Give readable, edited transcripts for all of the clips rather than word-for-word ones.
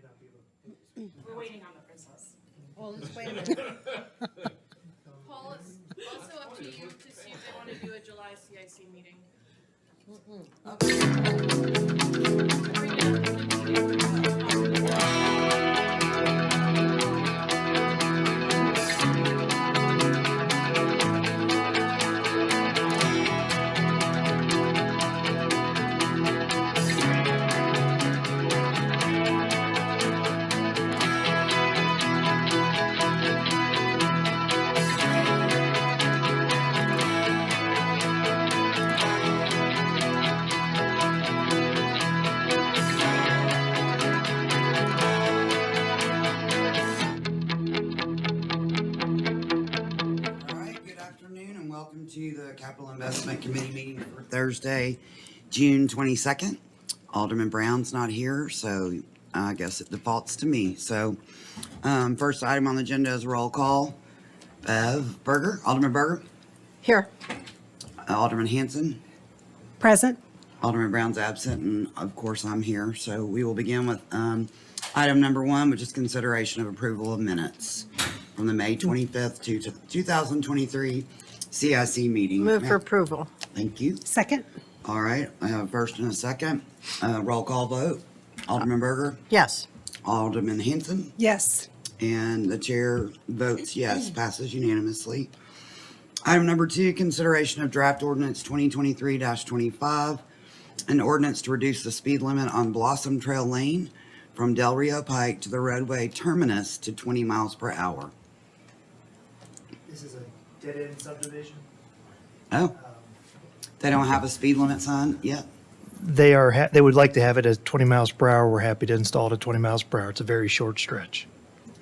not be able to. We're waiting on the princess. Well, let's wait a minute. Paul, it's also up to you to see if they want to do a July CIC meeting. All right, good afternoon and welcome to the Capital Investment Committee meeting for Thursday, June 22nd. Alderman Brown's not here, so I guess it defaults to me. So first item on the agenda is roll call. Berger, Alderman Berger, Here. Alderman Hanson, Present. Alderman Brown's absent, and of course I'm here. So we will begin with item number 1, which is consideration of approval of minutes from the May 25th, 2023 CIC meeting. Move for approval. Thank you. Second. All right, I have a first and a second. Roll call vote. Alderman Berger, Yes. Alderman Hanson, Yes. and the chair votes yes, passes unanimously. Item number 2, consideration of draft ordinance 2023-25, an ordinance to reduce the speed limit on Blossom Trail Lane from Del Rio Pike to the roadway terminus to 20 miles per hour. This is a dead-end subdivision. Oh, they don't have a speed limit sign yet? They are, they would like to have it at 20 miles per hour. We're happy to install it at 20 miles per hour. It's a very short stretch.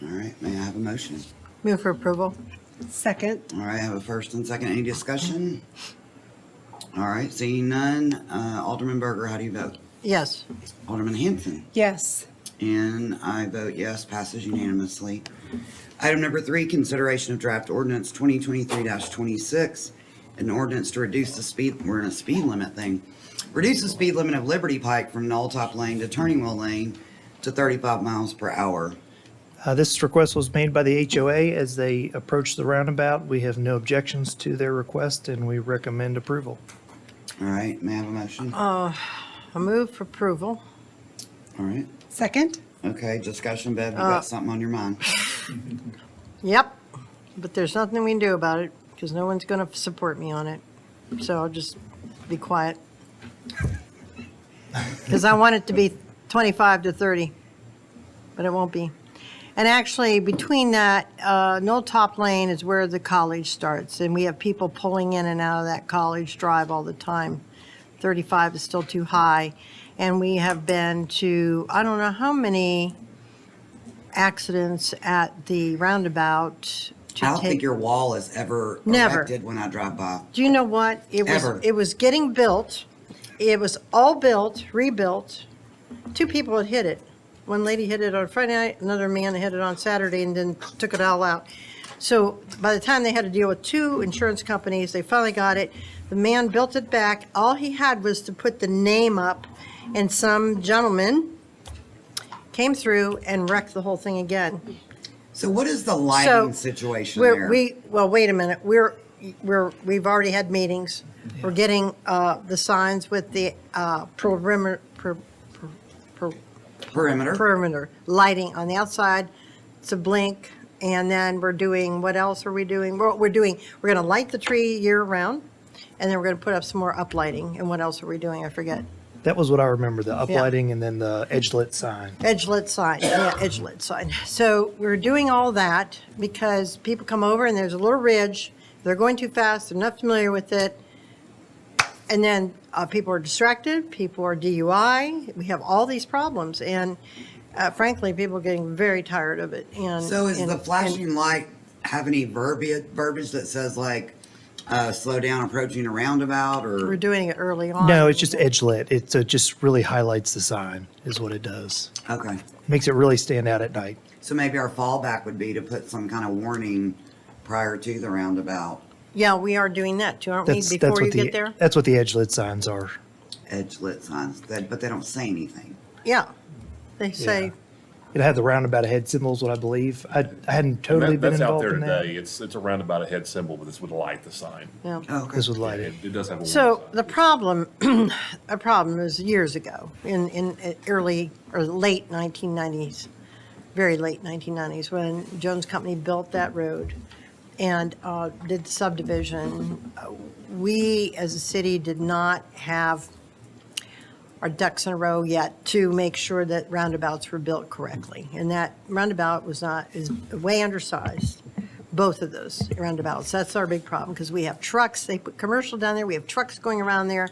All right, may I have a motion? Move for approval. Second. All right, I have a first and second. Any discussion? All right, seeing none. Alderman Berger, how do you vote? Yes. Alderman Hanson? Yes. And I vote yes, passes unanimously. Item number 3, consideration of draft ordinance 2023-26, an ordinance to reduce the speed, we're in a speed limit thing, reduce the speed limit of Liberty Pike from Knoll Top Lane to Turning Wheel Lane to 35 miles per hour. This request was made by the HOA as they approach the roundabout. We have no objections to their request and we recommend approval. All right, may I have a motion? I move for approval. All right, Second. okay, discussion, Bev, you got something on your mind? Yep. But there's nothing we can do about it because no one's going to support me on it. So I'll just be quiet. Because I want it to be 25 to 30, but it won't be. And actually, between that, Knoll Top Lane is where the college starts, and we have people pulling in and out of that college drive all the time. 35 is still too high, and we have been to, I don't know how many accidents at the roundabout. to I don't think take- your wall is ever Never. erected when I drive by. Do you know what? Ever. It was getting built. It was all built, rebuilt. 2 people had hit it. One lady hit it on Friday night, another man hit it on Saturday and then took it all out. So by the time they had to deal with 2 insurance companies, they finally got it. The man built it back. All he had was to put the name up, and some gentleman came through and wrecked the whole thing again. So what is the lighting So, situation there? Well, wait a minute, we've already had meetings. We're getting, the signs with the, perimeter lighting on the outside to blink. And then we're doing, what else are we doing? We're gonna light the tree year round. And then we're gonna put up some more uplighting. And what else are we doing? I forget. That was what I remember, the uplighting and then the edge lit sign. Edge-lit sign, yeah, edge-lit sign. So we're doing all that because people come over and there's a little ridge. They're going too fast, they're not familiar with it. And then people are distracted, people are DUI. We have all these problems. And frankly, people are getting very tired of it. And So is the and- flashing light have any verbiage that says like, slow down approaching a roundabout We're or? doing it early on. No, it's just edge lit. It just really highlights the sign is what it does. Okay, Makes it really stand out at night. so maybe our fallback would be to put some kind of warning prior to the roundabout, Yeah, we are doing that too, aren't we, That's before you what get there? that's what the edge lit signs are. edge lit signs, but they don't say anything. Yeah. They say, It had the roundabout ahead symbols, what I believe. I hadn't totally been That's out involved there in that. today. It's a roundabout ahead symbol, but it's with light, the sign. Yeah. Oh, okay. This was lighted. It does have a warning So sign. the problem, a problem was years ago, in early or late 1990s, very late 1990s, when Jones Company built that road and did the subdivision. We, as a city, did not have our ducks in a row yet to make sure that roundabouts were built correctly. And that roundabout is way undersized, both of those roundabouts. That's our big problem, because we have trucks, they put commercial down there, we have trucks going around there.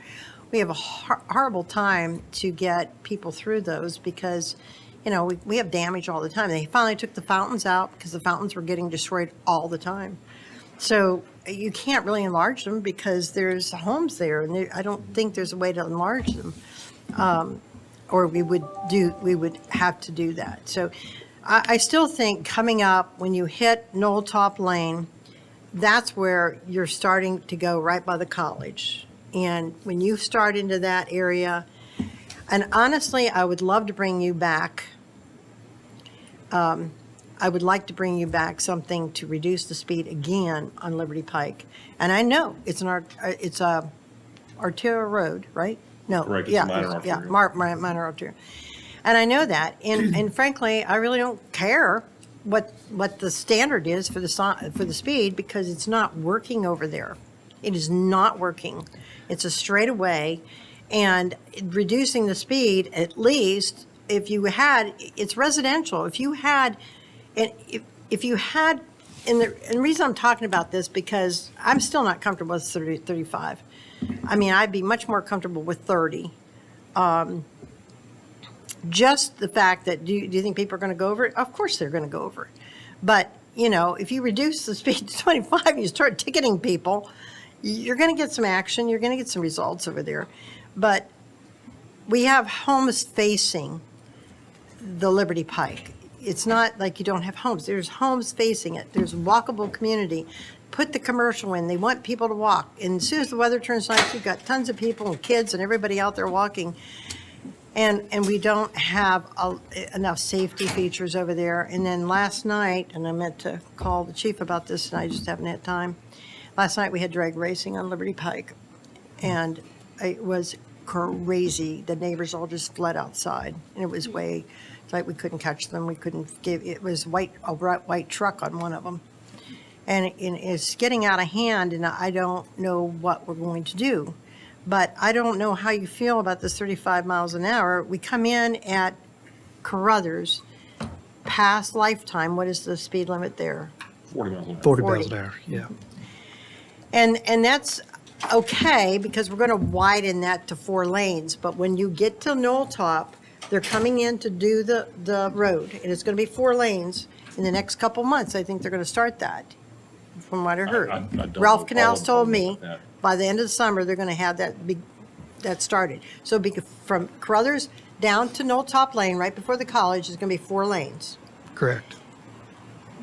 We have a horrible time to get people through those because, you know, we have damage all the time. They finally took the fountains out because the fountains were getting destroyed all the time. So you can't really enlarge them because there's homes there, and I don't think there's a way to enlarge them. Or we would have to do that. So I still think coming up, when you hit Knoll Top Lane, that's where you're starting to go right by the college. And when you start into that area, and honestly, I would love to bring you back. I would like to bring you back something to reduce the speed again on Liberty Pike. And I know it's a arterial road, right? No. Correct, it's a Yeah, minor yeah, arterial. minor arterial. And I know that. And frankly, I really don't care what the standard is for the speed, because it's not working over there. It is not working. It's a straightaway, and reducing the speed, at least if you had, it's residential. If you had, and the reason I'm talking about this, because I'm still not comfortable with 30, 35. I mean, I'd be much more comfortable with 30. Just the fact that, do you think people are going to go over it? Of course they're going to go over it. But, you know, if you reduce the speed to 25 and you start ticketing people, you're going to get some action, you're going to get some results over there. But we have homes facing the Liberty Pike. It's not like you don't have homes. There's homes facing it. There's walkable community. Put the commercial in. They want people to walk. And as soon as the weather turns nice, you've got tons of people and kids and everybody out there walking. And we don't have enough safety features over there. And then last night, and I meant to call the chief about this, and I just haven't had time. Last night, we had drag racing on Liberty Pike, and it was crazy. The neighbors all just fled outside, and it was it's like we couldn't catch them. We couldn't it was a white truck on one of them. And it's getting out of hand, and I don't know what we're going to do. But I don't know how you feel about this 35 miles an hour. We come in at Carruthers, past Lifetime. What is the speed limit there? 40 miles an hour. 40 miles 40. an hour, yeah. And that's okay, because we're going to widen that to 4 lanes. But when you get to Knoll Top, they're coming in to do the road, and it's going to be 4 lanes in the next couple months. I think they're going to start that, from what I heard. I don't know Ralph all Canals of told them me about that. by the end of the summer, they're going to have that started. So from Carruthers down to Knoll Top Lane, right before the college, is going to be 4 lanes. Correct.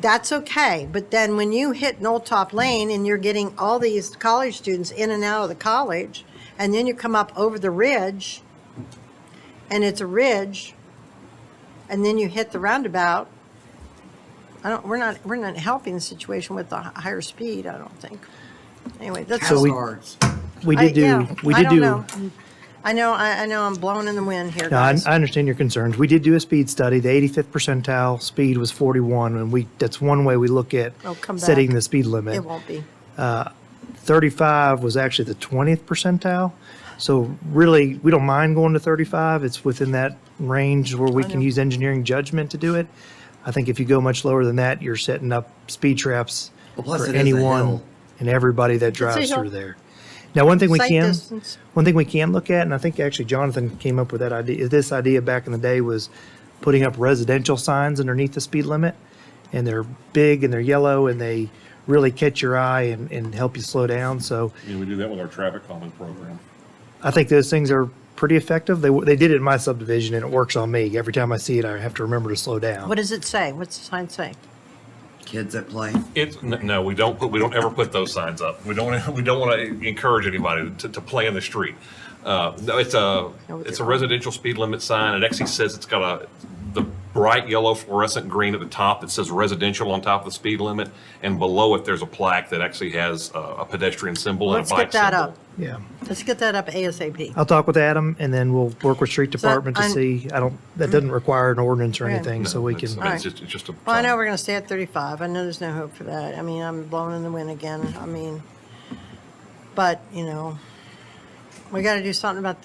That's okay, but then when you hit Knoll Top Lane and you're getting all these college students in and out of the college, and then you come up over the ridge, and it's a ridge, and then you hit the roundabout, we're not helping the situation with the higher speed, I don't think. Anyway, that's. So we- Starts. We did do, I don't know. I know I'm blowing in the wind here, No, I guys. understand your concerns. We did do a speed study. The 85th percentile speed was 41, and that's one way we look at Oh, come setting back. the speed limit. It won't be. 35 was actually the 20th percentile. So really, we don't mind going to 35. It's within that range where we I can know. use engineering judgment to do it. I think if you go much lower than that, you're setting up speed traps Well, plus for it is a anyone hill. and everybody that a drives hill. through there. Now, one thing Sight distance. we can look at, and I think actually Jonathan came up with that idea, this idea back in the day was putting up residential signs underneath the speed limit. And they're big and they're yellow and they really catch your eye and help you slow down. So Yeah, we do that with our traffic calming program. I think those things are pretty effective. They did it in my subdivision and it works on me. Every time I see it, I have to remember to slow down. What does it say? What's the sign say? Kids at play. No, we don't ever put those signs up. We don't want to encourage anybody to play in the street. No, it's a residential speed limit sign. It actually says it's got the bright yellow fluorescent green at the top that says residential on top of the speed limit, and below it, there's a plaque that actually has a pedestrian symbol and a Let's bike get that symbol. up. Yeah. Let's get that up ASAP. I'll talk with Adam and then we'll work with street that- department to I'm- see, that doesn't require an ordinance or Yeah. anything, so we can. It's just a. Well, I know we're gonna stay at 35. I know there's no hope for that. I mean, I'm blowing in the wind again. I mean, but, we gotta do something about,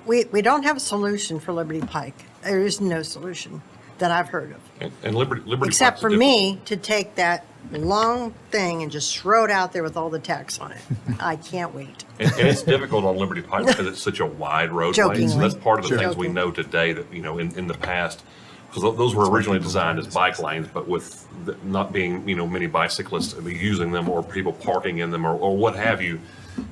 we don't have a solution for Liberty Pike. There is no solution that I've heard of. And Liberty. Except Park's for different. me to take that long thing and just throw it out there with all the text on it. I can't wait. And it's difficult on Liberty Pike because it's such a wide roadway. So Jokingly. that's part of the things we Joking. know today that, in the past, because those were originally designed as bike lanes, but with not being, many bicyclists using them or people parking in them or what have you,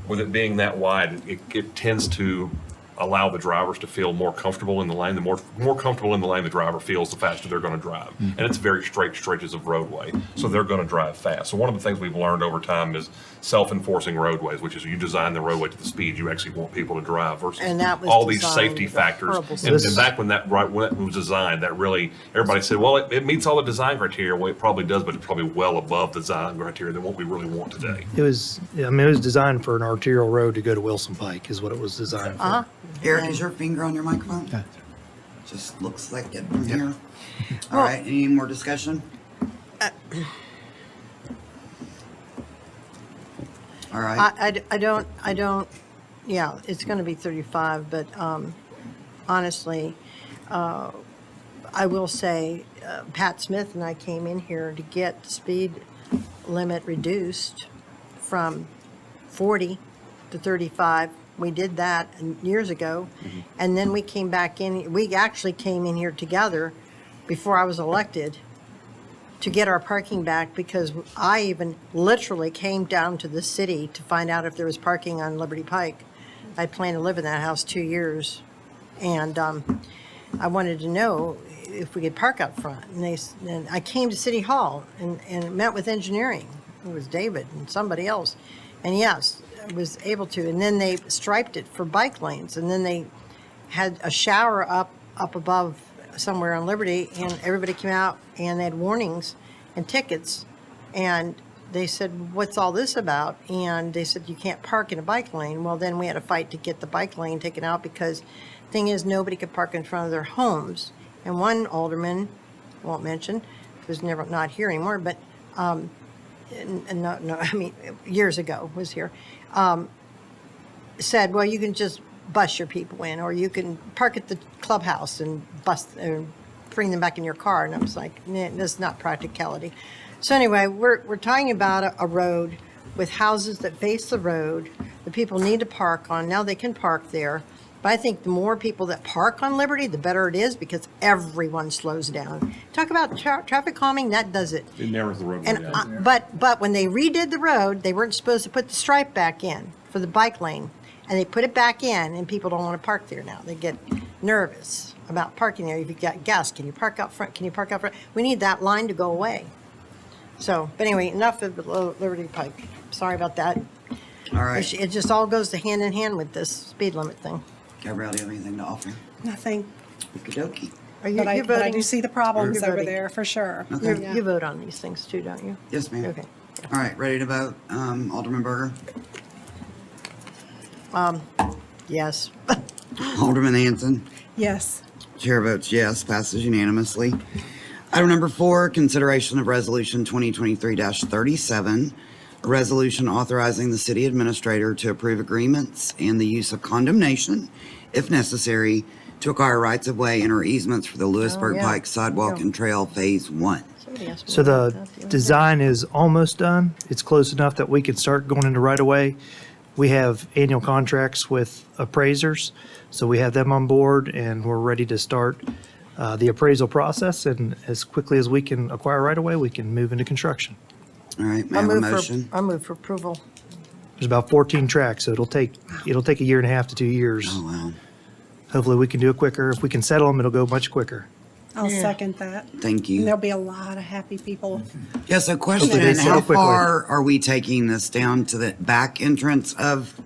with it being that wide, it tends to allow the drivers to feel more comfortable in the lane. The more comfortable in the lane the driver feels, the faster they're going to drive. And it's very straight stretches of roadway, so they're going to drive fast. So one of the things we've learned over time is self-enforcing roadways, which is you design the roadway to the speed you actually want people to drive versus And that was all these designed safety with a factors. horrible And system. back when that was designed, that really, everybody said, well, it meets all the design criteria. Well, it probably does, but it's probably well above the design criteria than what we really want today. It was designed for an arterial road to go to Wilson Pike is what it was designed Uh-huh. for. Eric, is your finger on your microphone? Just looks like it from here. All right, any more discussion? All right, I don't, yeah, it's gonna be 35, but, honestly, I will say, Pat Smith and I came in here to get the speed limit reduced from 40 to 35. We did that years ago. And then we came back in, we actually came in here together before I was elected to get our parking back because I even literally came down to the city to find out if there was parking on Liberty Pike. I planned to live in that house 2 years. And I wanted to know if we could park up front. And I came to City Hall and met with engineering. It was David and somebody else. And yes, I was able to. And then they striped it for bike lanes. And then they had a shower up above somewhere on Liberty. And everybody came out and they had warnings and tickets. And they said, what's all this about? And they said, you can't park in a bike lane. Well, then we had a fight to get the bike lane taken out because thing is nobody could park in front of their homes. And one alderman, I won't mention, who's never not here anymore, but years ago was here, said, well, you can just bus your people in, or you can park at the clubhouse and bring them back in your car. And I was like, nah, that's not practicality. So anyway, we're talking about a road with houses that face the road. The people need to park on. Now they can park there. But I think the more people that park on Liberty, the better it is because everyone slows down. Talk about traffic calming, that does it. It narrows the roadway And down. but when they redid the road, they weren't supposed to put the stripe back in for the bike lane, and they put it back in, and people don't want to park there now. They get nervous about parking there. If you got gas, can you park out front? Can you park out front? We need that line to go away. So, but anyway, enough of Liberty Pike. Sorry about that. all right. It just all goes to hand in hand with this speed limit thing. Gabrielle, do you have anything to offer? Nothing, Okey-dokey. Are you but I voting? do see the problems You're over voting. there for sure. Okay. You vote on these things too, don't you? Yes, ma'am. Okay. All right, ready to vote? Alderman Berger? Yes. Alderman Hanson? Yes, Chair votes yes, passes unanimously. Item number 4, consideration of resolution 2023-37, a resolution authorizing the city administrator to approve agreements and the use of condemnation, if necessary, to acquire rights-of-way and/or easements for the Lewisburg yeah. Pike Sidewalk Yeah. and Trail Phase 1. Somebody asked me So about the that other day. design is almost done. It's close enough that we can start going into right away. We have annual contracts with appraisers, so we have them on board and we're ready to start the appraisal process. And as quickly as we can acquire right away, we can move into construction. All right, may I have a motion? I move for approval. There's about 14 tracks, so it'll take a year and a half to 2 years. Oh, wow. Hopefully we can do it quicker. If we can settle them, it'll go much quicker. I'll Yeah. second that. Thank And you. there'll be a lot of happy people. Yeah, so question, Hopefully they settle how quickly. far are we taking this down to the back entrance of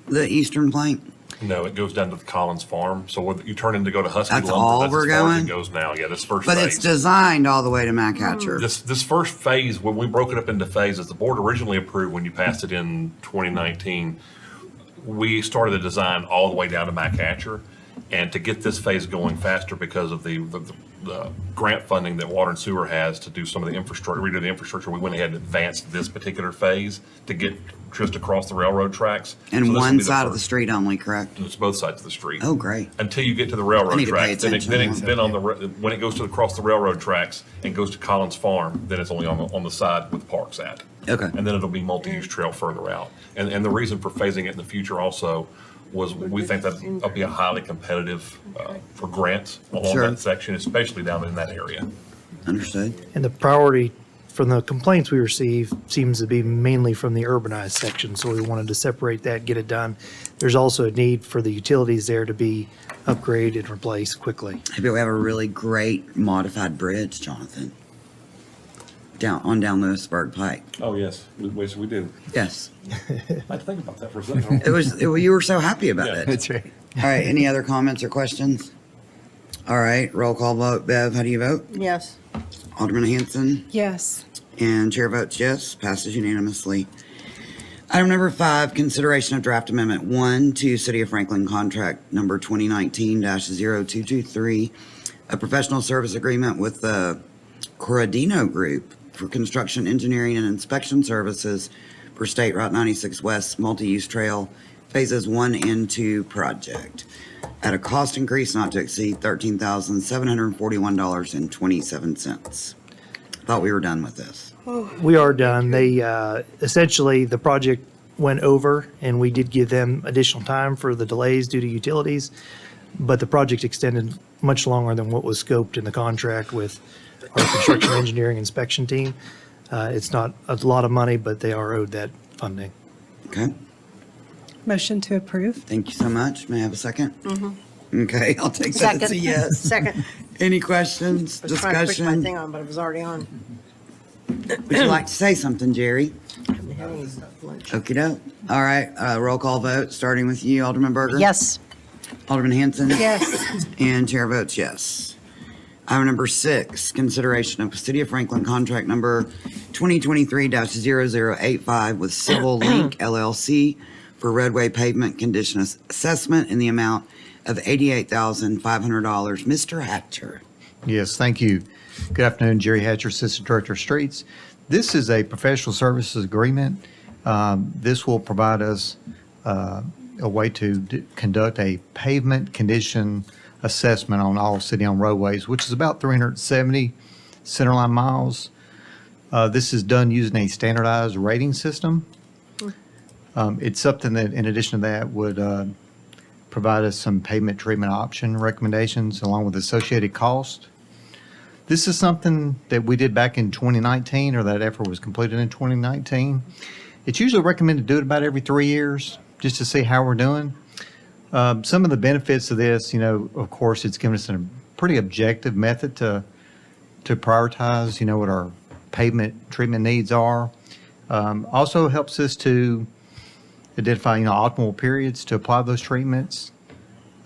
the eastern plank? No, it goes down to the Collins Farm. So when you turn in to go to Husky That's Lumber, all that's we're as far as going? it goes now. Yeah, this first But phase. it's designed all the way to Macatcher. This first phase, when we broke it up into phases, the board originally approved when you passed it in 2019. We started the design all the way down to Macatcher, and to get this phase going faster because of the grant funding that Water and Sewer has to do some of the infrastructure, redo the infrastructure, we went ahead and advanced this particular phase to get just across the railroad tracks. And So this will one be side of the first. street only, correct? It's both sides of the street. Oh, great. Until you get to the I railroad need to pay tracks. Then attention. then on when it goes to across the railroad tracks and goes to Collins Farm, then it's only on the side with the parks at. Okay. And then it'll be multi-use trail further out. And the reason for phasing it in the future also was we think that it'll be a highly competitive for grants along Sure. that section, especially down in that area. Understood. And the priority from the complaints we receive seems to be mainly from the urbanized section, so we wanted to separate that, get it done. There's also a need for the utilities there to be upgraded and replaced quickly. Maybe we have a really great modified bridge, Jonathan. Down Lewisburg Pike. Oh, yes. We did. Yes. I had to think about that for a second. You were so happy about Yeah. it. That's right. All right, any other comments or questions? All right, roll call vote. Bev, how do you vote? Yes. Alderman Hanson? Yes. And chair votes yes, passes unanimously. Item number 5, consideration of draft amendment 1 to City of Franklin contract number 2019-0223, a professional service agreement with the Corradino Group for construction, engineering, and inspection services for State Route 96 West Multi-Use Trail Phases 1 and 2 project at a cost increase not to exceed $13,741.27. Thought we were done with this. We are done. They, essentially, the project went over, and we did give them additional time for the delays due to utilities, but the project extended much longer than what was scoped in the contract with our construction engineering inspection team. It's not a lot of money, but they are owed that funding. Okay, Motion to approve? thank you so much. May I have a second? Okay, I'll take that Second. as a yes. Second. Any questions, I was trying to push my discussion? thing on, but it was already on. Would you like to say something, Jerry? Okey doke. All right, roll call vote, starting with you, Alderman Berger. Yes. Alderman Hanson. Yes. And chair votes yes. Item number 6, consideration of City of Franklin contract number 2023-0085 with Civil Link LLC for roadway pavement condition assessment in the amount of $88,500. Mr. Hatcher. Yes, thank you. Good afternoon, Jerry Hatcher, Assistant Director of Streets. This is a professional services agreement. This will provide us a way to conduct a pavement condition assessment on all city-owned roadways, which is about 370 centerline miles. This is done using a standardized rating system. It's something that, in addition to that, would provide us some pavement treatment option recommendations along with associated cost. This is something that we did back in 2019, or that effort was completed in 2019. It's usually recommended to do it about every 3 years, just to see how we're doing. Some of the benefits of this, of course, it's given us a pretty objective method to prioritize, what our pavement treatment needs are. Also helps us to identify, optimal periods to apply those treatments.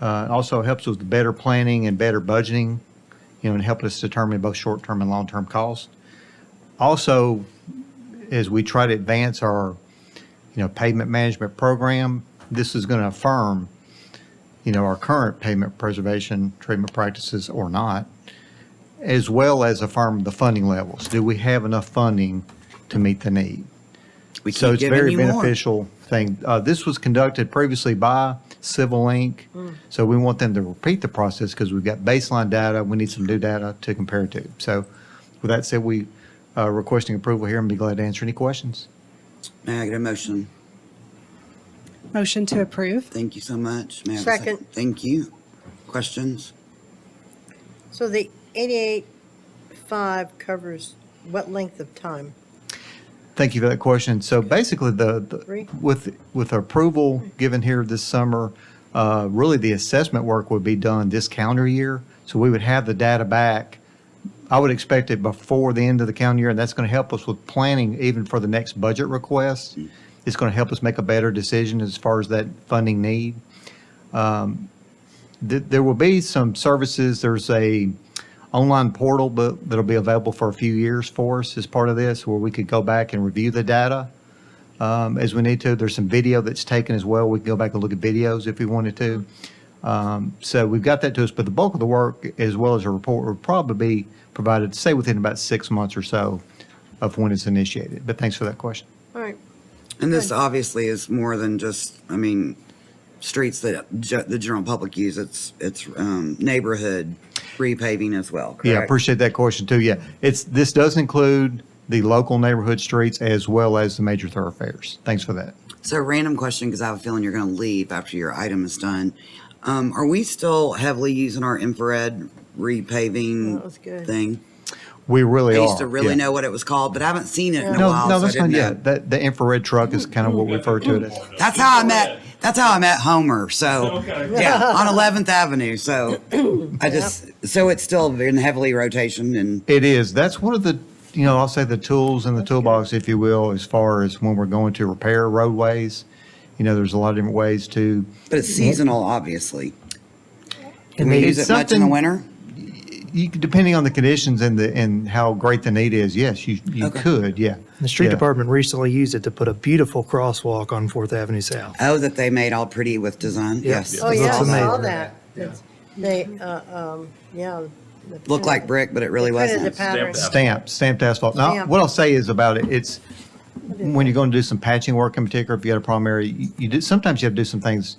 Also helps with better planning and better budgeting, and help us determine both short-term and long-term costs. Also, as we try to advance our, pavement management program, this is going to affirm, our current pavement preservation treatment practices or not, as well as affirm the funding levels. Do we have enough funding to meet the need? We So keep it's a giving very you more. beneficial thing. This was conducted previously by Civil Link, so we want them to repeat the process because we've got baseline data. We need some new data to compare it to. So with that said, we requesting approval here and be glad to answer any questions. May I get a motion? Motion to approve? Thank you so much. May I have a Second. Thank you. Questions? So the 88.5 covers what length of time? Thank you for that question. So basically, Three. with approval given here this summer, really the assessment work would be done this calendar year. So we would have the data back. I would expect it before the end of the calendar year, and that's going to help us with planning even for the next budget request. It's going to help us make a better decision as far as that funding need. There will be some services. There's a online portal, but that'll be available for a few years for us as part of this, where we could go back and review the data as we need to. There's some video that's taken as well. We can go back and look at videos if we wanted to. So we've got that to us, but the bulk of the work, as well as a report, will probably be provided, say, within about 6 months or so of when it's initiated. But thanks for that question. All right. And this obviously is more than just, I mean, streets that the general public use. It's neighborhood repaving as well, correct? Yeah, I appreciate that question too. Yeah, this does include the local neighborhood streets as well as the major thoroughfares. Thanks for that. So random question, because I have a feeling you're going to leave after your item is done. Are we still heavily using our infrared repaving That was good. thing? We really I are. used to really yeah. know what it was called, but I haven't seen it in a No, while. no, so I that's fine. didn't Yeah, know. the infrared truck is kind of what we refer to it as. That's how I met. That's how I met Homer. So yeah, on 11th Avenue. So so it's still in heavily rotation and It is. That's one of the, I'll say the tools in the toolbox, if you will, as far as when we're going to repair roadways. There's a lot of different ways to. but it's seasonal, obviously. Can And we they- use it's it much in the something- winter? Depending on the conditions and how great the need is, yes, you Okay. could, yeah. The street Yeah. department recently used it to put a beautiful crosswalk on 4th Avenue South. Oh, that they made all pretty with design. Yeah. Yes. Oh, yeah, I Looks saw amazing. that. They, yeah. Looked like brick, but it really Printed the wasn't. pattern. Stamped asphalt. Now, Stamp. what I'll say is about it, it's, when you're going to do some patching work in particular, if you got a problem area, sometimes you have to do some things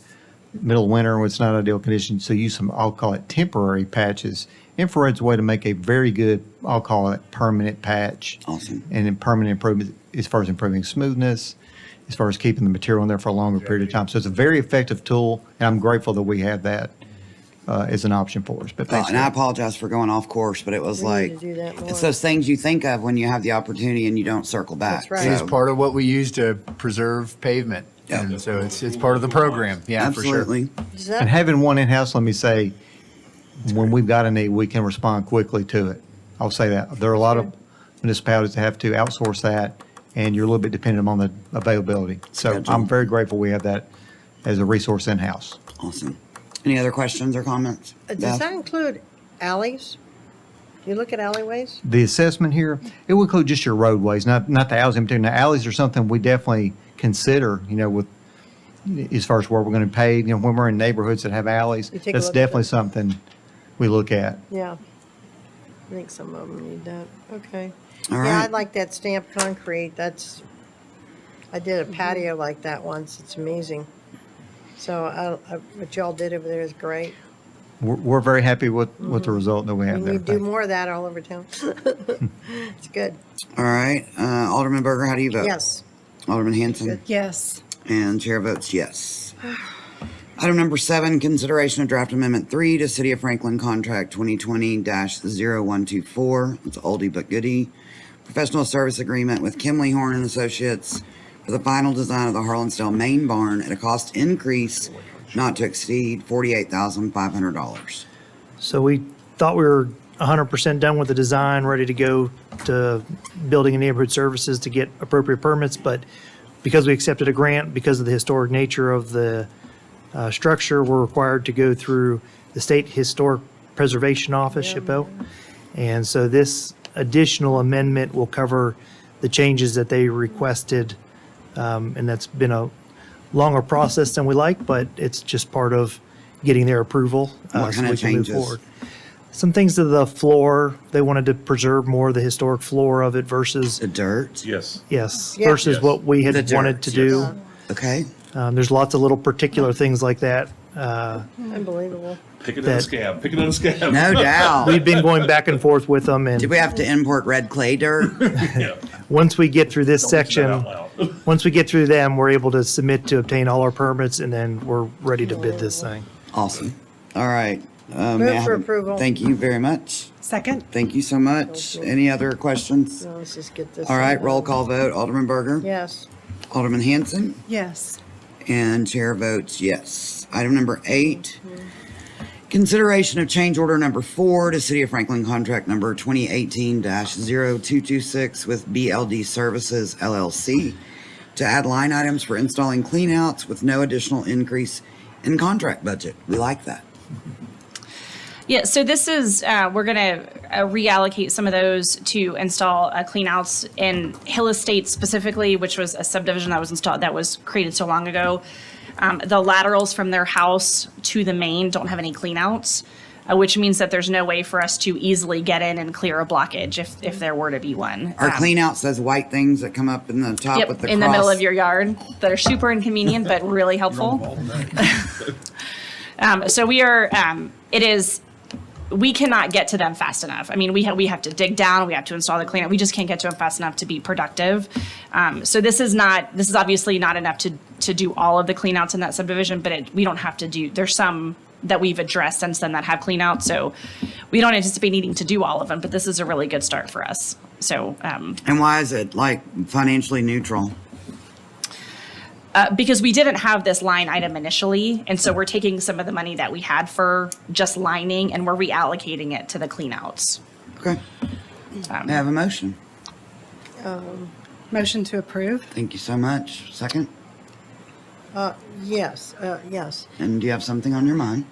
middle of winter when it's not ideal conditions, so use some, I'll call it temporary patches. Infrared's a way to make a very good, I'll call it permanent patch. Awesome. And then permanent improvement as far as improving smoothness, as far as keeping the material in there for a longer period of time. So it's a very effective tool, and I'm grateful that we have that as an option for us. But thanks. And I for- apologize for going off course, but it was We need like, to do that more. it's those things you think of when you have the opportunity and you don't circle back. That's right. It is So- part of what we use to preserve pavement. Yeah. And so it's part of the program. Yeah, for sure. Absolutely. Does And that, having one in-house, let me say, when we've got a need, we can respond quickly to it. I'll say that. There are a lot of municipalities that have to outsource that, and you're a little bit dependent on the availability. So Schedule. I'm very grateful we have that as a resource in-house. Awesome. Any other questions or comments? does Beth? that include alleys? Do you look at alleyways? The assessment here, it will include just your roadways, not the alleys in particular. Now, alleys are something we definitely consider, with, as far as where we're going to pave, when we're in neighborhoods that have alleys, You take a that's look at definitely that. something we look at. Yeah. I think some of them need that. Okay. All Yeah, right. I like that stamped concrete. I did a patio like that once. It's amazing. So what y'all did over there is great. We're very happy with the result that we We have there. need to do more of that all over town. It's good. All right. Alderman Berger, how do you vote? Yes. Alderman Hanson? Yes. And chair votes yes. Item number 7, consideration of draft amendment 3 to City of Franklin Contract 2020-0124. It's oldie but goodie. Professional service agreement with Kimley Horn and Associates for the final design of the Harlansdale main barn at a cost increase not to exceed $48,500. So we thought we were 100% done with the design, ready to go to building and neighborhood services to get appropriate permits, but because we accepted a grant, because of the historic nature of the structure, we're required to go through the State Historic Preservation Office, SHPO. And so this additional amendment will cover the changes that they requested. And that's been a longer process than we like, but it's just part of getting their approval. What so kind we of can move changes? forward. Some things to the floor, they wanted to preserve more of the historic floor of it versus, The dirt? Yes. yes, Yeah. versus Yes. what we had The dirt, wanted to do. Okay. There's lots of little particular things like that. Unbelievable. Pick it in the That- scab. Pick it in the scab. No doubt. We've been going back and forth with them, Did and we have to import red clay dirt? Yeah. once we get through this Don't mention that section, out loud. once we get through them, we're able to submit to obtain all our permits, and then we're ready to bid this thing. Awesome. All right. May I Move have for a- approval. Thank you very much. Second? Thank you so much. Any other questions? No, let's just get this. All right, thing roll done. call vote. Alderman Berger? Yes. Alderman Hanson? Yes. And chair votes yes. Item number 8, consideration of change order number 4 to City of Franklin contract number 2018-0226 with BLD Services LLC to add line items for installing cleanouts with no additional increase in contract budget. We like that. Yeah, so this is, we're going to reallocate some of those to install clean outs in Hill Estates specifically, which was a subdivision that was installed, that was created so long ago. The laterals from their house to the main don't have any clean outs, which means that there's no way for us to easily get in and clear a blockage if there were to be one. Our clean outs, those white things that come up in the top with Yep, the in the middle cross. of your yard that are super inconvenient but really helpful. So we are, we cannot get to them fast enough. I mean, we have to dig down, we have to install the cleanup. We just can't get to them fast enough to be productive. So this is obviously not enough to do all of the clean outs in that subdivision, but we don't have to do, there's some that we've addressed since then that have clean outs. So we don't anticipate needing to do all of them, but this is a really good start for us. So, And why is it like financially neutral? because we didn't have this line item initially, and so we're taking some of the money that we had for just lining and we're reallocating it to the clean outs. Okay. May I have a motion? Motion to approve? Thank you so much. Second? Yes. And do you have something on your mind?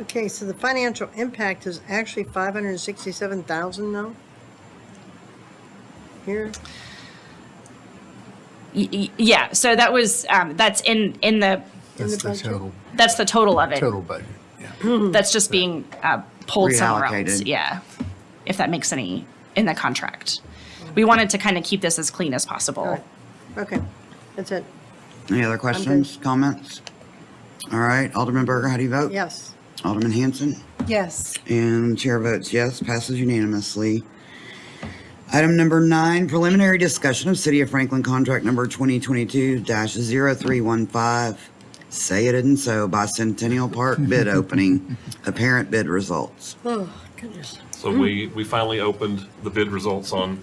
Okay, so the financial impact is actually 567,000 though? Here? Yeah, so that was, that's in the, That's the budget? total, that's the total of it. total budget, yeah. That's just being pulled somewhere else. Reallocated. Yeah, if that makes any, in the contract. We wanted to kind of keep this as clean as possible. All right. Okay, that's it. Any other questions, comments? All right, Alderman Berger, how do you vote? Yes. Alderman Hanson? Yes. And chair votes yes, passes unanimously. Item number 9, preliminary discussion of City of Franklin contract number 2022-0315. Say It Isn't So by Centennial Park bid opening. Apparent bid results. Oh, goodness. So we finally opened the bid results or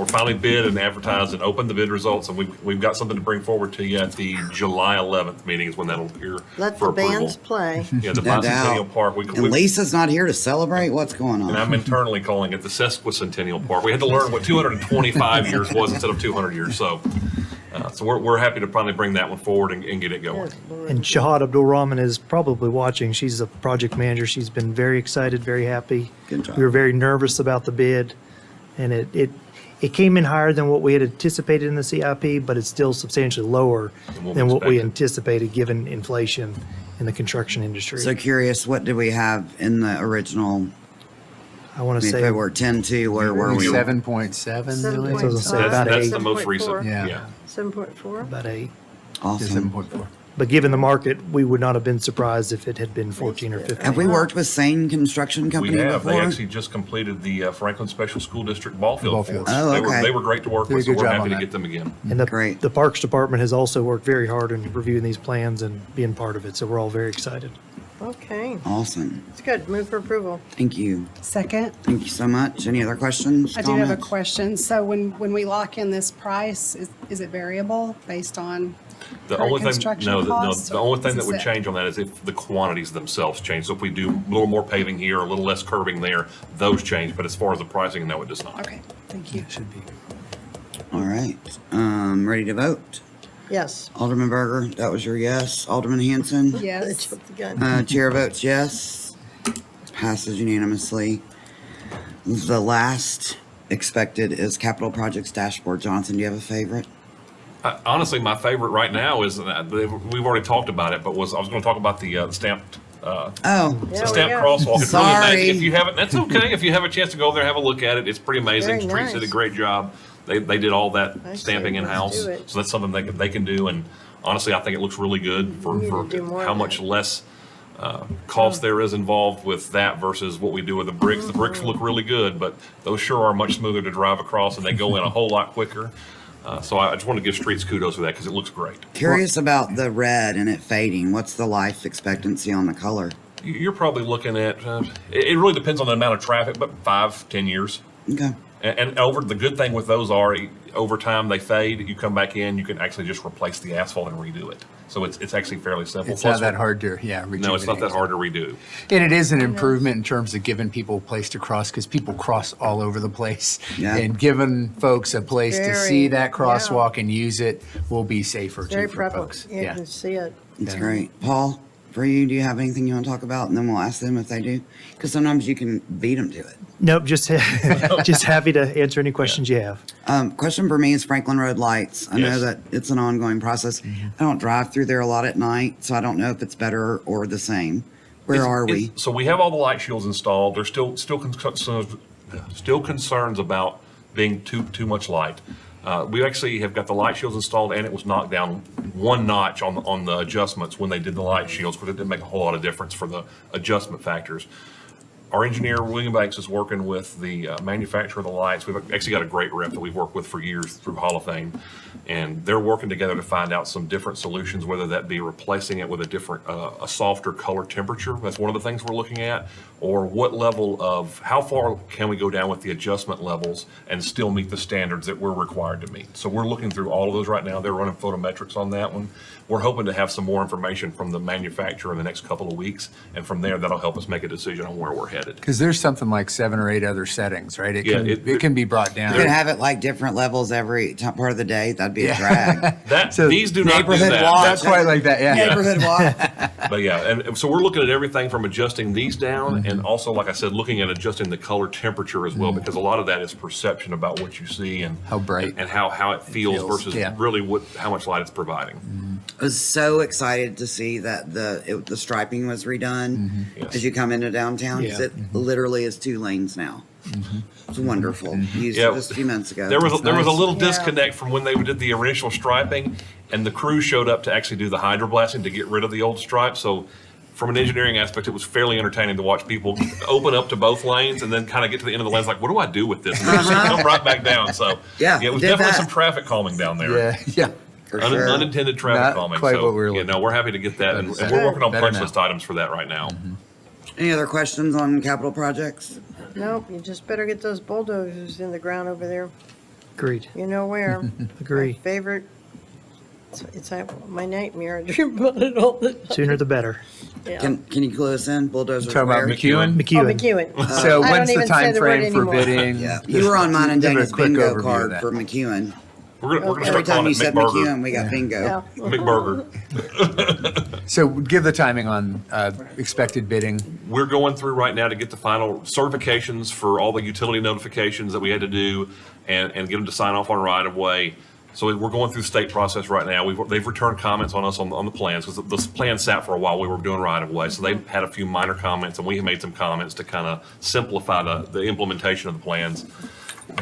finally bid and advertised and opened the bid results, and we've got something to bring forward to you at the July 11th meeting is when that'll appear Let for the approval. bands play. Yeah, the No Bicentennial doubt. Park. And Lisa's not here to celebrate? What's going And on? I'm internally calling it the Sesquicentennial Park. We had to learn what 225 years was instead of 200 years. So we're happy to finally bring that one forward and get it going. Yes, Lord. And Shahad Abdul Rahman is probably watching. She's a project manager. She's been very excited, very happy. Good job. We were very nervous about the bid, and it came in higher than what we had anticipated in the CIP, but it's still substantially lower than what we anticipated given inflation in the construction industry. So curious, what did we have in the original? I want I to mean, if say it were 10-2, where were we? 7.7 million? So I was gonna say about That's eight. the most recent. Yeah. Yeah. 7.4? about 8. Yeah, Awesome. 7.4. But given the market, we would not have been surprised if it had been 14 or 15. Have we worked with Sane Construction We Company have. They before? actually just completed the Franklin Special School District ball field Ball for fields. us. Oh, okay. They were great to work Did a with, so good we're job happy on to that. get them again. And Great. the Parks Department has also worked very hard in reviewing these plans and being part of it, so we're all very excited. Okay, Awesome. it's good. Move for approval. Thank you. Second? Thank you so much. Any other questions? I do have a comments? question. So when we lock in this price, is it variable based on The current only thing, construction no, costs, the or only thing is that would it- change on that is if the quantities themselves change. So if we do a little more paving here, a little less curbing there, those change. But as far as the pricing, no, it does not. Okay, thank you. All right. Ready to vote? Yes. Alderman Berger, that was your yes. Alderman Hanson? I Yes. jumped the gun. Chair votes yes. Passes unanimously. The last expected is capital projects dashboard. Johnson, do you have a favorite? Honestly, my favorite right now is, we've already talked about it, but I was going to talk about the stamped, Oh, Yeah, the we stamped go. crosswalk. It's really Sorry. nice. If you haven't, that's okay. If you have a chance to go over there, have a look at it. It's pretty amazing. Very Streets did a nice. great job. They did all that I say stamping let's in-house. do it. So that's something they can do. And honestly, I think it looks really good for need to do more how of much that. less cost there is involved with that versus what we do with the bricks. The bricks look really good, but those sure are much smoother to drive across, and they go in a whole lot quicker. So I just want to give Streets kudos for that because it looks great. curious about the red and it fading. What's the life expectancy on the color? You're probably looking at, it really depends on the amount of traffic, but 5-10 years. Okay. And over, the good thing with those are, over time, they fade, you come back in, you can actually just replace the asphalt and redo it. So it's actually fairly simple. It's Plus, not that hard to, yeah, rejuvenate. No, it's not that hard to redo. And it is an improvement in terms of giving people a place to cross, because people cross all over the place. Yeah. And giving folks a place to Very, see that yeah. crosswalk and use it will be safer Very too for prevalent. folks. You can see it. It's great. Paul, for you, do you have anything you want to talk about? And then we'll ask them if they do. Because sometimes you can beat them to it. Nope, just just happy to answer any questions you have. Question for me is Franklin Road lights. I know Yes. that it's an ongoing process. I don't drive through there a lot at night, so I don't know if it's better or the same. Where are we? So we have all the light shields installed. There's still concerns about being too much light. We actually have got the light shields installed, and it was knocked down one notch on the adjustments when they did the light shields, but it didn't make a whole lot of difference for the adjustment factors. Our engineer, William Banks, is working with the manufacturer of the lights. We've actually got a great rep that we've worked with for years through Hall of Fame. And they're working together to find out some different solutions, whether that be replacing it with a different, a softer color temperature. That's one of the things we're looking at. Or what level of, how far can we go down with the adjustment levels and still meet the standards that we're required to meet? So we're looking through all of those right now. They're running photometrics on that one. We're hoping to have some more information from the manufacturer in the next couple of weeks. And from there, that'll help us make a decision on where we're headed. Because there's something like 7 or 8 other settings, right? Yeah, It can be brought You down. could have it like different levels every part of the day. That'd be a drag. So These do not do neighborhood that. watch. Not quite like that, yeah. Neighborhood watch. But yeah, and so we're looking at everything from adjusting these down and also, like I said, looking at adjusting the color temperature as well, because a lot of that is perception about what you see and How bright. and how it feels versus yeah. really how much light it's providing. I was so excited to see that the striping was redone Yes. as you come into downtown, because Yeah. it literally is 2 lanes now. It's wonderful. Used Yeah, it just a few minutes ago. There was a little Yeah. disconnect from when they did the initial striping, and the crew showed up to actually do the hydroblasting to get rid of the old stripe. So from an engineering aspect, it was fairly entertaining to watch people open up to both lanes and then kind of get to the end of the lanes like, what do I do with this? And then just come right back down. So Yeah, it was did definitely that. some traffic calming down there. Yeah, yeah. For sure. Unintended traffic Not calming. quite So, what we were yeah, looking no, we're happy to get that, and Better we're working on better punch now. list items for that right now. Any other questions on capital projects? Nope, you just better get those bulldozers in the ground over there. Agreed. You know where. Agree. My favorite, it's my nightmare. I dream about it all the time. Sooner the better. Yeah. Can you clue us in? Bulldozers Talking about where? McEwen? Oh, McEwen. McEwen. So I don't when's the even say time the word frame for anymore. bidding? Yeah, you were on mine and Give a Dana's quick bingo overview of card that. for McEwen. We're gonna Every start time calling you it said McBurger. McEwen, we got bingo. Yeah. McBurger. So give the timing on expected bidding. We're going through right now to get the final certifications for all the utility notifications that we had to do and get them to sign off on right of way. So we're going through the state process right now. They've returned comments on us on the plans, because the plan sat for a while. We were doing right of way. So they had a few minor comments, and we have made some comments to kind of simplify the implementation of the plans.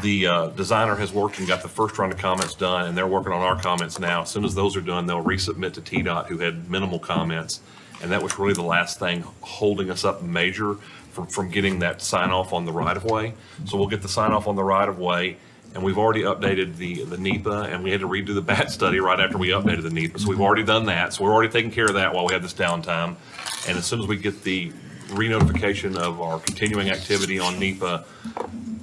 The designer has worked and got the first round of comments done, and they're working on our comments now. As soon as those are done, they'll resubmit to TDOT, who had minimal comments. And that was really the last thing holding us up major from getting that sign off on the right of way. So we'll get the sign off on the right of way. And we've already updated the NEPA, and we had to redo the bat study right after we updated the NEPA. So we've already done that. So we're already taking care of that while we have this downtime. And as soon as we get the re-notification of our continuing activity on NEPA,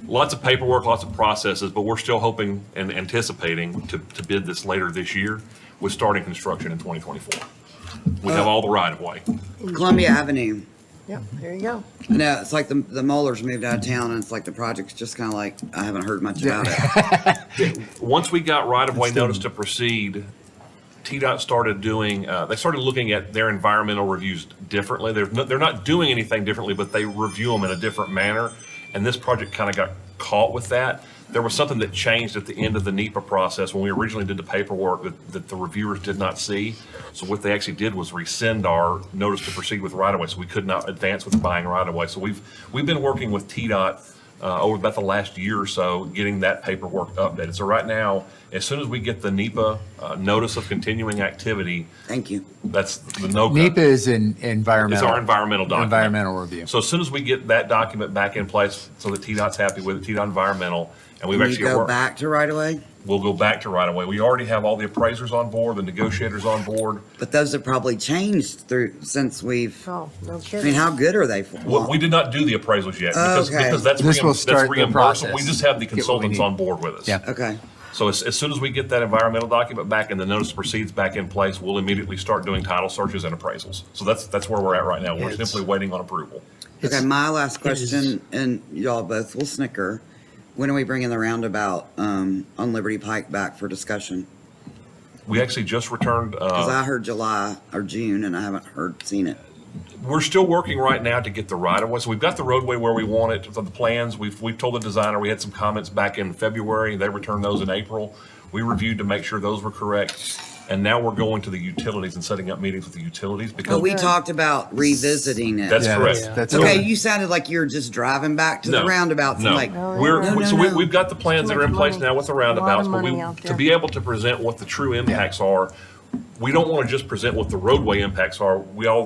lots of paperwork, lots of processes, but we're still hoping and anticipating to bid this later this year with starting construction in 2024. We have all the right of way. Columbia Avenue. Yep, there you go. I know, it's like the Mollers moved out of town, and it's like the project's just kind of like, I haven't heard much about it. Once we got right-of-way notice to proceed, TDOT started doing, they started looking at their environmental reviews differently. They're not doing anything differently, but they review them in a different manner. And this project kind of got caught with that. There was something that changed at the end of the NEPA process when we originally did the paperwork that the reviewers did not see. So what they actually did was rescind our notice to proceed with right-of-way, so we could not advance with buying right-of-way. So we've been working with TDOT over about the last year or so, getting that paperwork updated. So right now, as soon as we get the NEPA notice of continuing activity, Thank you. that's the NOCA. NEPA is an environmental. It's our environmental document. Environmental review. So as soon as we get that document back in place, so that TDOT's happy with it, TDOT environmental, and we've Can you actually go worked. back to right away? we'll go back to right away. We already have all the appraisers on board, the negotiators on board. But those have probably changed since we've, Oh, no I mean, kidding. how good are they? We did not do the appraisals yet because, Okay. because that's This will that's start the reimbursable. process. We just have the Get what we consultants need. on board with us. Yeah. Okay, So as soon as we get that environmental document back and the notice of proceeds back in place, we'll immediately start doing title searches and appraisals. So that's where we're at right now. We're It's- simply waiting on approval. okay, my last question, and y'all both will snicker. When are we bringing the roundabout, on Liberty Pike back for discussion? We actually just returned, Cause I heard July or June and I haven't seen it. we're still working right now to get the right of way. So we've got the roadway where we want it, the plans. We've told the designer, we had some comments back in February. They returned those in April. We reviewed to make sure those were correct. And now we're going to the utilities and setting up meetings with the utilities because But we talked about revisiting it. that's Yeah, correct. That's Okay, you sounded like you were just driving back to the No, roundabouts and no. like, We're, No, no, so no. we've got the plans that are in Too much place money. now with the A lot of roundabouts, but money out to there. be able to present what the true impacts are, we don't want to just present what the roadway impacts are. We have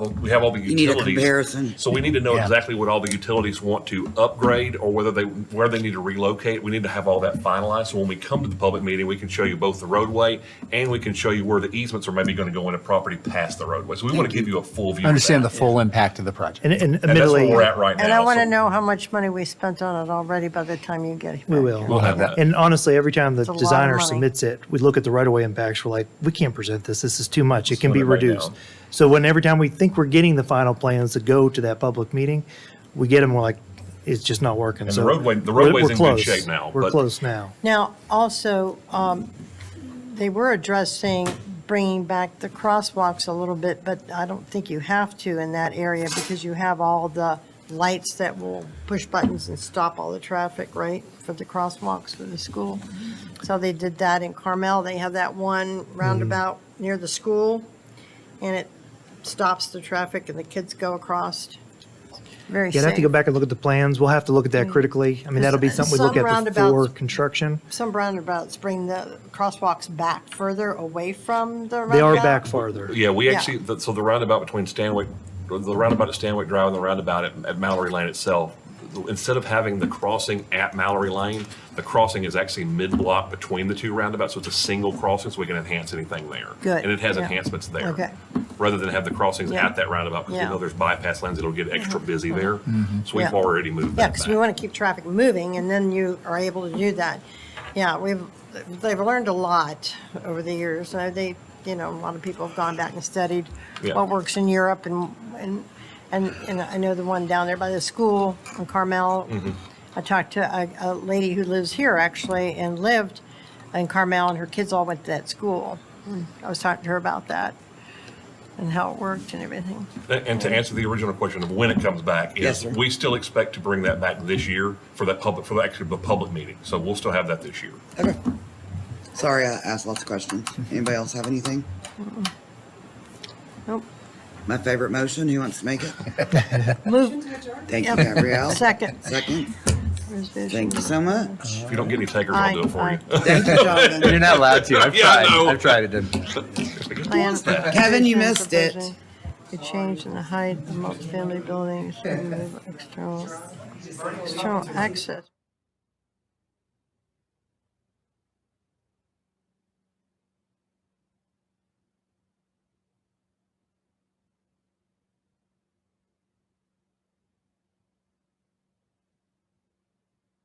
all the need a utilities. comparison. So we need to know Yeah. exactly what all the utilities want to upgrade or where they need to relocate. We need to have all that finalized. So when we come to the public meeting, we can show you both the roadway and we can show you where the easements are maybe going to go into property past the roadway. So we want to give you a full view. Understand of the that. full impact of the project. And And that's where admittedly, we're at right now. And I want to So know how much money we spent on it already by the time you get here. we will. We'll have that. And honestly, every time the It's a lot of designer money. submits it, we look at the right-of-way impacts, we're like, we can't present this, this is too much, it can Slim be it right reduced. down. So every time we think we're getting the final plans to go to that public meeting, we get them, we're like, it's just not working. And the So roadway- the we're- roadway's we're in good close. shape now, We're but- close now. Now, also, they were addressing bringing back the crosswalks a little bit, but I don't think you have to in that area because you have all the lights that will push buttons and stop all the traffic, right, for the crosswalks for the school. So they did that in Carmel. They have that one roundabout near the school, and it stops the traffic and the kids go across. Very Yeah, I'd have to go safe. back and look at the plans, we'll have to look at that critically. I mean, that'll be something we look Some at before roundabouts- construction. Some roundabouts bring the crosswalks back further away from the roundabout. They are back farther. Yeah, we Yeah. actually, so the roundabout between Stanwick, the roundabout at Stanwick Drive and the roundabout at Mallory Lane itself, instead of having the crossing at Mallory Lane, the crossing is actually mid-block between the two roundabouts, so it's a single crossing, so we can enhance anything there. Good, And it has yeah. enhancements there. Okay. Rather than have the crossings Yeah. at that roundabout, because we Yeah. know there's bypass lanes, it'll get extra busy there. So we've Yeah. already moved Yeah, that because we back. want to keep traffic moving, and then you are able to do that. Yeah, they've learned a lot over the years. They, a lot of people have gone back and studied Yeah. what works in Europe, and I know the one down there by the school in Carmel. Mm-hmm. I talked to a lady who lives here, actually, and lived in Carmel, and her kids all went to that school. I was talking to her about that and how it worked and everything. And to answer the original question of when it comes back, Yes, is sir. we still expect to bring that back this year for the public meeting. So we'll still have that this year. Okay. Sorry, I asked lots of questions. Anybody else have anything? Nope. My favorite motion, who wants to make it? Move. Thank you, Yep. Gabrielle. Second. Second, Revision. thank you so much. If you don't get any takers, I'll do it for Aye, you. Thank you, Jonathan. You're not allowed to. I've Yeah, I tried. know. I've tried it. Plan. Kevin, you Revision missed it. provision. A change in the height of multifamily buildings, to remove external access.